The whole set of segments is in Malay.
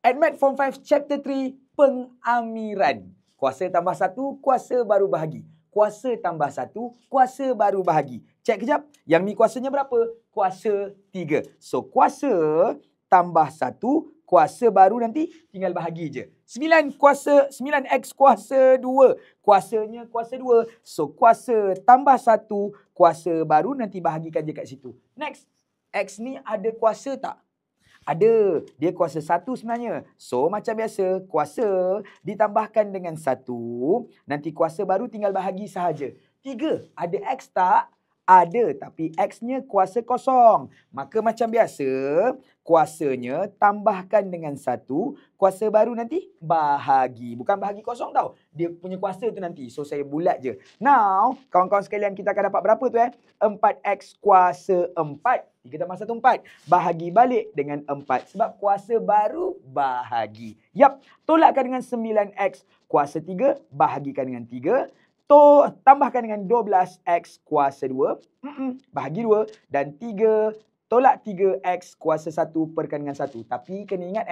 Admat Form 5 Chapter 3 Pengamiran. Kuasa tambah 1, kuasa baru bahagi. Kuasa tambah 1, kuasa baru bahagi. Cek kejap. Yang ni kuasanya berapa? Kuasa 3. So, kuasa tambah 1, kuasa baru nanti tinggal bahagi je. 9X kuasa 2. Kuasanya kuasa 2. So, kuasa tambah 1, kuasa baru nanti bahagikan je kat situ. Next. X ni ada kuasa tak? Ada. Dia kuasa 1 sebenarnya. So, macam biasa, kuasa ditambahkan dengan 1. Nanti kuasa baru tinggal bahagi sahaja. 3. Ada X tak? Ada. Tapi X-nya kuasa kosong. Maka macam biasa, kuasanya tambahkan dengan 1. Kuasa baru nanti bahagi. Bukan bahagi kosong tau. Dia punya kuasa tu nanti. So, saya bulat je. Now, kawan-kawan sekalian, kita akan dapat berapa tu 4X kuasa 4. 3 tambah 1, 4. Bahagi balik dengan 4. Sebab kuasa baru bahagi. Yap. Tolakkan dengan 9X kuasa 3. Bahagikan dengan 3. Tambahkan dengan 12X kuasa 2. Bahagi 2. Dan 3. Tolak 3X kuasa 1 perkan dengan 1. Tapi kena ingat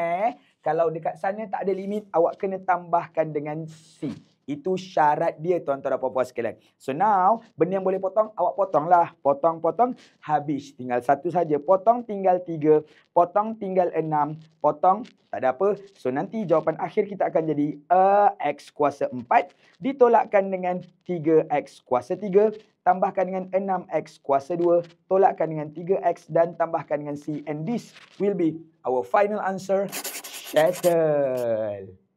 kalau dekat sana tak ada limit, awak kena tambahkan dengan C. Itu syarat dia tuan-tuan dan puan-puan sekalian. So now, benda yang boleh potong, awak potonglah. Potong, habis. Tinggal 1 saja. Potong tinggal 3. Potong tinggal 6. Potong, tak ada apa. So nanti jawapan akhir kita akan jadi X kuasa 4. Ditolakkan dengan 3X kuasa 3. Tambahkan dengan 6X kuasa 2. Tolakkan dengan 3X dan tambahkan dengan C. And this will be our final answer. Settle.